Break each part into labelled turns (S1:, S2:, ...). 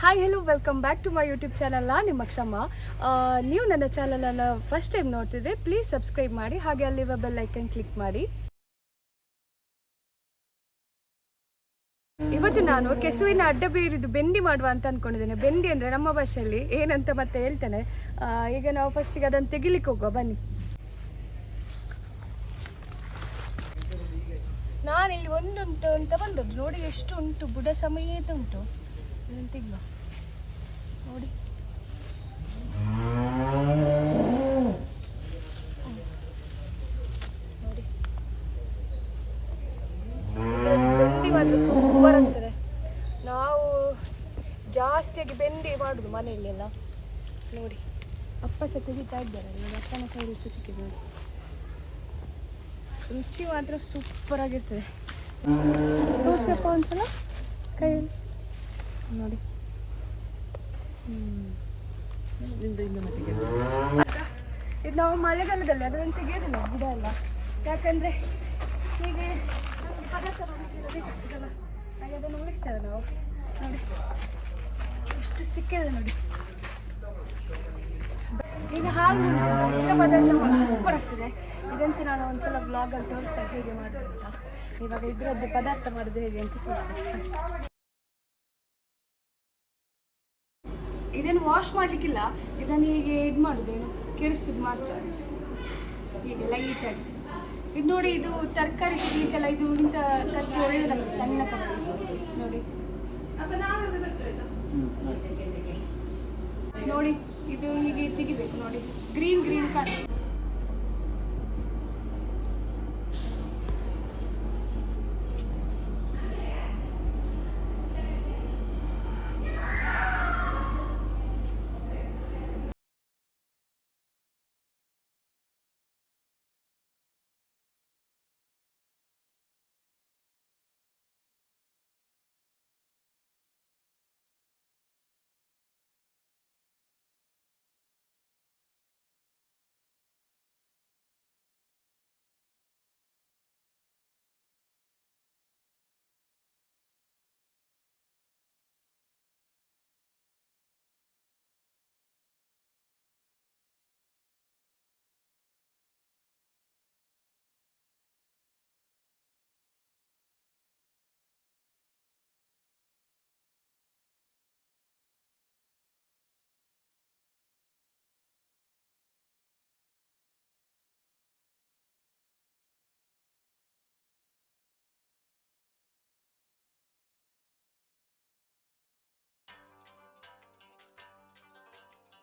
S1: Hi hello welcome back to my YouTube channel. ನಿಮ್ಮ ಕ್ಷಮ. ನೀವು ನನ್ನ ಚಾನಲನ್ನು ಫಸ್ಟ್ ಟೈಮ್ ನೋಡ್ತಿದ್ರೆ ಪ್ಲೀಸ್ ಸಬ್ಸ್ಕ್ರೈಬ್ ಮಾಡಿ, ಹಾಗೆ ಅಲ್ಲಿರುವ ಬೆಲ್ ಐಕನ್ ಕ್ಲಿಕ್ ಮಾಡಿ. ಇವತ್ತು ನಾನು ಕೆಸುವಿನ ಅಡ್ಡ ಬೀರಿದು ಬೆಂಡಿ ಮಾಡುವ ಅಂತ ಅಂದ್ಕೊಂಡಿದ್ದೇನೆ. ಬೆಂಡಿ ಅಂದರೆ ನಮ್ಮ ಭಾಷೆಯಲ್ಲಿ ಏನಂತ ಮತ್ತೆ ಹೇಳ್ತೇನೆ. ಈಗ ನಾವು ಫಸ್ಟಿಗೆ ಅದನ್ನು ತೆಗಿಲಿಕ್ಕೆ ಹೋಗುವ ಬನ್ನಿ. ನಾನಿಲ್ಲಿ ಒಂದುಂಟು ಅಂತ ಬಂದದ್ದು ನೋಡಿ, ಎಷ್ಟು ಉಂಟು, ಬುಡ ಸಮೇತ ಉಂಟು. ಅದನ್ನು ತೆಗುವ ನೋಡಿ. ನೋಡಿ ಬೆಂಡಿ ಮಾತ್ರ ಸೂಪರ್ ಆಗ್ತದೆ. ನಾವು ಜಾಸ್ತಿಯಾಗಿ ಬೆಂಡಿ ಮಾಡುದು ಮನೆಯಲ್ಲೆಲ್ಲ. ನೋಡಿ ಅಪ್ಪ ಸಹ ತೆಗಿತಾ ಇದ್ದಾರೆ, ನೋಡಿ ಅಪ್ಪನ ಕೈಯಲ್ಲಿ ಸಿಕ್ಕಿದೆ ನೋಡಿ. ರುಚಿ ಮಾತ್ರ ಸೂಪರ್ ಆಗಿರ್ತದೆ. ತೋರ್ಸಪ್ಪ ಒಂದ್ಸಲ ಕೈಯಲ್ಲಿ ನೋಡಿ. ಇದು ನಾವು ಮಳೆಗಾಲದಲ್ಲಿ ಅದನ್ನು ತೆಗೆಯೋದಿಲ್ಲ ಗಿಡ ಎಲ್ಲ, ಯಾಕಂದರೆ ಹೀಗೆ ಪದಾರ್ಥ ಬೇಕಾಗ್ತದಲ್ಲ, ಹಾಗೆ ಅದನ್ನು ಉಳಿಸ್ತೇವೆ ನಾವು. ನೋಡಿ ಎಷ್ಟು ಸಿಕ್ಕಿದೆ ನೋಡಿ. ಈಗ ಹಾಲು ಗಿಡ ಪದಾರ್ಥ ಸೂಪರ್ ಆಗ್ತದೆ. ಇದನ್ನು ಸಹ ನಾನು ಒಂದ್ಸಲ ಬ್ಲಾಗಲ್ಲಿ ತೋರಿಸ್ತೇನೆ ಹೇಗೆ ಮಾಡೋದು ಅಂತ. ಇವಾಗ ಇದರದ್ದು ಪದಾರ್ಥ ಮಾಡೋದು ಹೇಗೆ ಅಂತ ತೋರಿಸ್ತೇನೆ. ಇದನ್ನು ವಾಶ್ ಮಾಡಲಿಕ್ಕಿಲ್ಲ, ಇದನ್ನು ಹೀಗೆ ಇದು ಮಾಡೋದೇನು ಕೆಡಿಸೋದು ಮಾತ್ರ, ಹೀಗೆ ಲೈಟಾಗಿ. ಇದು ನೋಡಿ, ಇದು ತರಕಾರಿ ತೆಗಿಲಿಕ್ಕೆಲ್ಲ ಇದು ಇಂಥ ಕತ್ತಿ ಒಳ್ಳೆದಾಗ್ತದೆ, ಸಣ್ಣ ಕತ್ತಿ ನೋಡಿ. ನೋಡಿ ಇದು ಹೀಗೆ ತೆಗಿಬೇಕು ನೋಡಿ, ಗ್ರೀನ್ ಗ್ರೀನ್ ಕಾಣ್ತದೆ.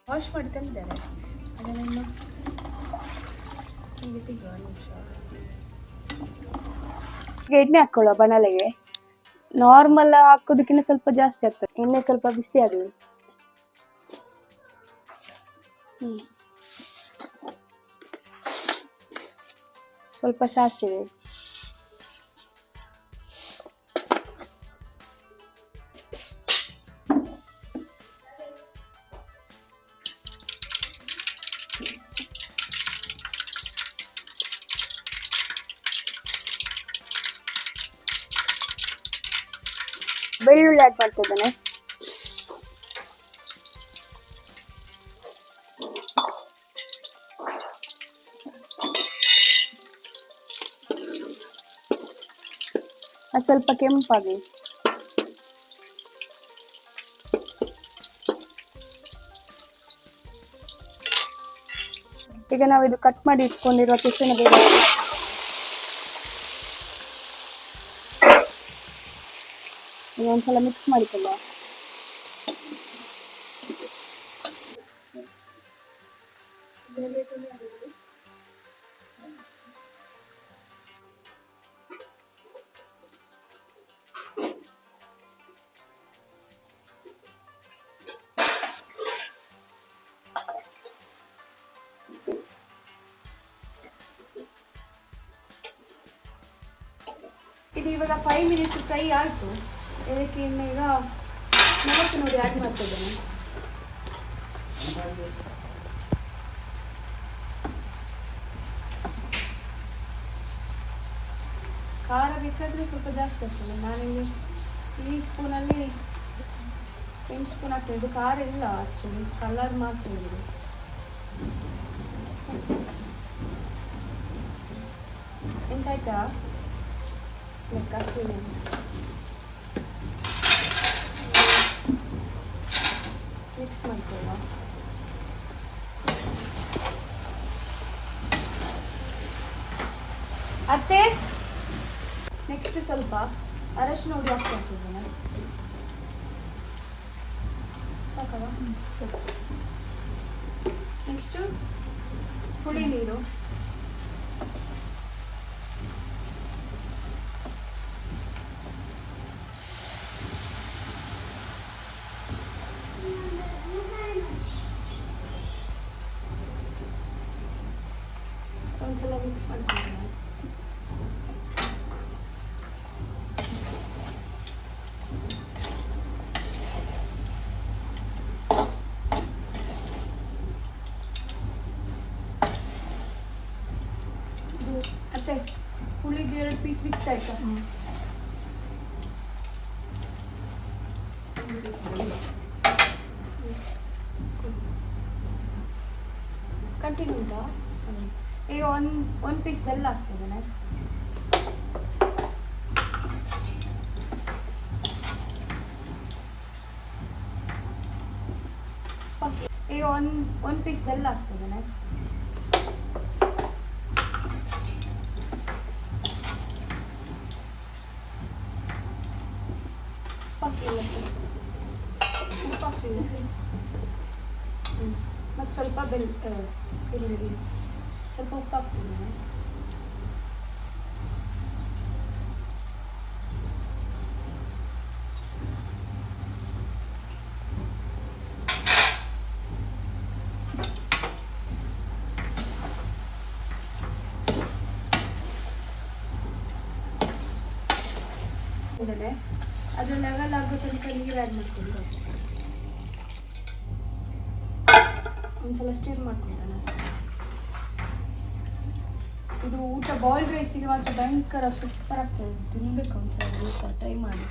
S1: ವಾಶ್ ಮಾಡಿ ತಂದಿದ್ದಾರೆ, ಅದನ್ನು ಹೀಗೆ ತೆಗೆಯುವ ನಿಮಿಷ. ಈಗ ಎಣ್ಣೆ ಹಾಕೊಳ್ಳುವ ಬಣಲೆಗೆ. ನಾರ್ಮಲ್ ಹಾಕೋದಕ್ಕಿಂತ ಸ್ವಲ್ಪ ಜಾಸ್ತಿ ಆಗ್ತದೆ. ಎಣ್ಣೆ ಸ್ವಲ್ಪ ಬಿಸಿ ಆಗಲಿ. ಸ್ವಲ್ಪ ಸಾಸಿವೆ, ಬೆಳ್ಳುಳ್ಳಿ ಆಡ್ ಮಾಡ್ತಿದ್ದೇನೆ. ಅದು ಸ್ವಲ್ಪ ಕೆಂಪಾಗಿ. ಈಗ ನಾವು ಇದು ಕಟ್ ಮಾಡಿ ಇಟ್ಕೊಂಡಿರುವ ಕೆಸುವಿನ ಬೇಳೆ ಒಂದ್ಸಲ ಮಿಕ್ಸ್ ಮಾಡಿಕೊಳ್ಳ. ಇದು ಇವಾಗ 5 ಮಿನಿಟ್ಸ್ ಫ್ರೈ ಆಯಿತು. ಇದಕ್ಕೆ ಇನ್ನು ಈಗ ಮೆಣಸು ನೋಡಿ ಆ್ಯಡ್ ಮಾಡ್ತಿದ್ದೇನೆ. ಖಾರ ಬೇಕಾದರೆ ಸ್ವಲ್ಪ ಜಾಸ್ತಿ ಆಗ್ತದೆ. ನಾನಿಲ್ಲಿ ಈ ಸ್ಪೂನಲ್ಲಿ 1 ಸ್ಪೂನ್ ಹಾಕ್ತೇವೆ. ಇದು ಖಾರ ಇಲ್ಲ ಆ್ಯಕ್ಚುಲಿ, ಕಲರ್ ಮಾತ್ರ ಇದೆ. ಎಂತಾಯ್ತಾ ಲೆಕ್ಕ ಹಾಕ್ತೀನಿ. ಮಿಕ್ಸ್ ಮಾಡ್ಕೊಳ್ಳ. ಅತ್ತೆ ನೆಕ್ಸ್ಟ್ ಸ್ವಲ್ಪ ಅರಶಿನ ಹುಡಿ ಹಾಕ್ತಾ ಇದ್ದೇನೆ. ಸಾಕಲ್ಲ? ಸರಿ. ನೆಕ್ಸ್ಟು ಹುಳಿ ನೀರು, ಒಂದ್ಸಲ ಮಿಕ್ಸ್ ಮಾಡ್ತೀನಿ. ಅತ್ತೆ ಹುಳಿಗೆ 2 ಪೀಸ್ ಬಿತ್ತಾಯ್ತಾ? ಕಂಟಿನ್ಯೂ ಉಂಟಾ? ಈಗ ಒಂದು ಪೀಸ್ ಬೆಲ್ಲ ಹಾಕ್ತಿದ್ದೇನೆ. ಈಗ ಒಂದು ಪೀಸ್ ಬೆಲ್ಲ ಹಾಕ್ತಿದ್ದೇನೆ. ಉಪ್ಪು ಹಾಕ್ತಿದ್ದೇನೆ. ಮತ್ತು ಸ್ವಲ್ಪ ಇಲ್ಲಿ ಸ್ವಲ್ಪ ಉಪ್ಪು ಹಾಕ್ತಿದ್ದೇನೆ. ಅದು ಲೆವೆಲ್ ಆಗೋ ತನಕ ನೀರು ಆ್ಯಡ್ ಮಾಡ್ಕೊಂಡು ಒಂದ್ಸಲ ಸ್ಟಿರ್ ಮಾಡ್ಕೊಳ್ತಾನೆ. ಇದು ಊಟ ಬಾಯ್ಲ್ಡ್ ರೈಸಿಗೆ ಮಾತ್ರ ಭಯಂಕರ ಸೂಪರ್ ಆಗ್ತದೆ, ತಿನ್ಬೇಕು ಒಂದ್ಸಲ ಟ್ರೈ ಮಾಡಿ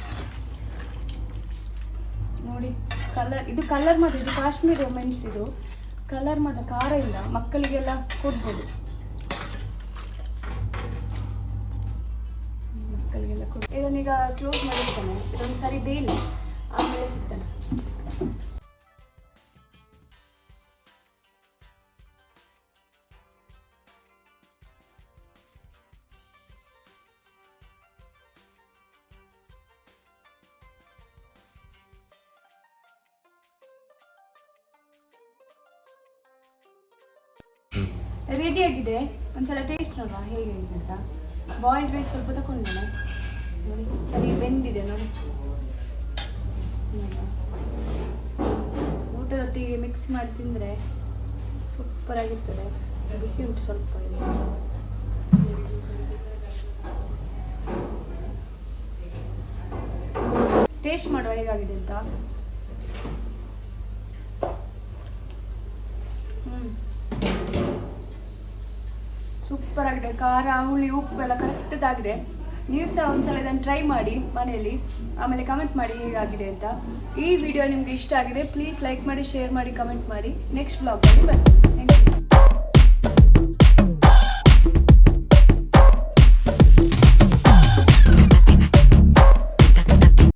S1: ನೋಡಿ. ಇದು ಕಲರ್ ಮಾತ್ರ, ಇದು ಕಾಶ್ಮೀರಿ ಮೆಣಸು, ಇದು ಕಲರ್ ಮಾತ್ರ ಖಾರ ಇಲ್ಲ, ಮಕ್ಕಳಿಗೆಲ್ಲ ಕೊಡ್ಬೋದು. ಇದನ್ನೀಗ ಕ್ಲೋಸ್ ಮಾಡಿರ್ತಾನೆ, ಇದೊಂದು ಸರಿ ಬೇಲಿ ಆಮೇಲೆ ಸಿಗ್ತಾನೆ. ರೆಡಿಯಾಗಿದೆ, ಒಂದ್ಸಲ ಟೇಸ್ಟ್ ನೋಡುವ ಹೇಗಿದೆ ಅಂತ. ಬಾಯ್ಲ್ಡ್ ರೈಸ್ ಸ್ವಲ್ಪ ತಗೊಂಡಿದ್ದೇನೆ ನೋಡಿ, ಸರಿ ಬೆಂದಿದೆ ನೋಡಿ. ಊಟದೊಟ್ಟಿಗೆ ಮಿಕ್ಸ್ ಮಾಡಿ ತಿಂದರೆ ಸೂಪರ್ ಆಗಿರ್ತದೆ. ಬಿಸಿ ಉಂಟು ಸ್ವಲ್ಪ, ಟೇಸ್ಟ್ ಮಾಡುವ ಹೇಗಾಗಿದೆ ಅಂತ. ಸೂಪರ್ ಆಗಿದೆ, ಖಾರ ಹುಳಿ ಉಪ್ಪು ಎಲ್ಲ ಕರೆಕ್ಟಾಗಿದೆ. ನೀವು ಸಹ ಒಂದ್ಸಲ ಇದನ್ನು ಟ್ರೈ ಮಾಡಿ ಮನೆಯಲ್ಲಿ, ಆಮೇಲೆ ಕಮೆಂಟ್ ಮಾಡಿ ಹೇಗಾಗಿದೆ ಅಂತ. ಈ ವಿಡಿಯೋ ನಿಮಗೆ ಇಷ್ಟ ಆಗಿದೆ ಪ್ಲೀಸ್ ಲೈಕ್ ಮಾಡಿ, ಶೇರ್ ಮಾಡಿ, ಕಮೆಂಟ್ ಮಾಡಿ. ನೆಕ್ಸ್ಟ್ ಬ್ಲಾಗಲ್ಲಿ ಬರ್ತೇನೆ. Thank you.